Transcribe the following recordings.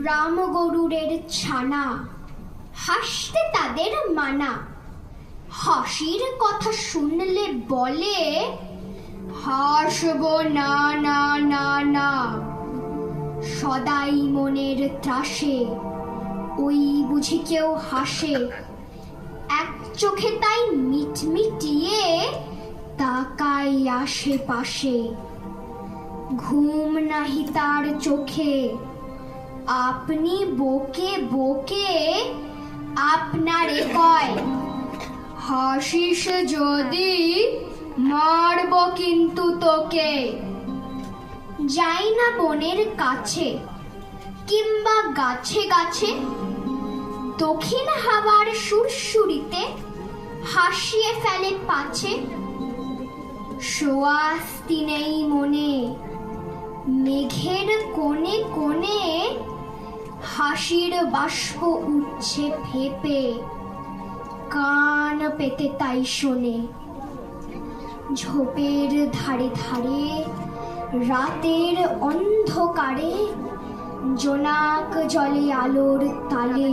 রাম গরুরের ছানা, হাসতে তাদের মানা। হাসির কথা শুনলে বলে, হাসবো না না না না। সদাই মনের ত্রাসে ওই বুঝি কেউ হাসে, এক চোখে তাই মিটমিটিয়ে তাকাই আশেপাশে। ঘুম নাহি তার চোখে, আপনি বকে বকে আপনারে কয়, হাসিস যদি মারব কিন্তু তোকে। যাই না বনের কাছে কিংবা গাছে গাছে, দক্ষিণ হাওয়ার সুরসুরিতে হাসিয়ে ফেলে পাছে। সোয়াস্তি নেই মনে, মেঘের কোণে কোণে হাসির বাষ্প উঠছে ফেপে, কান পেতে তাই শোনে। ঝোপের ধারে ধারে রাতের অন্ধকারে, জোনাক জলে আলোর তালে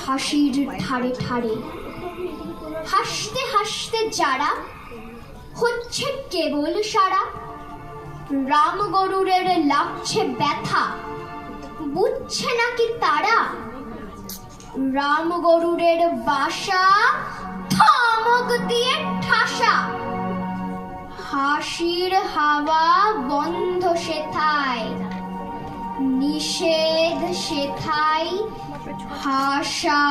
হাসির ঠারে ঠারে। হাসতে হাসতে যারা হচ্ছে কেবল সারা, রাম গরুরের লাগছে ব্যথা, বুঝছে নাকি তারা। রাম গরুরের বাসা ধমক দিয়ে ঠাসা, হাসির হাওয়া বন্ধ সেথায়, নিষেধ সেথায় হাসা।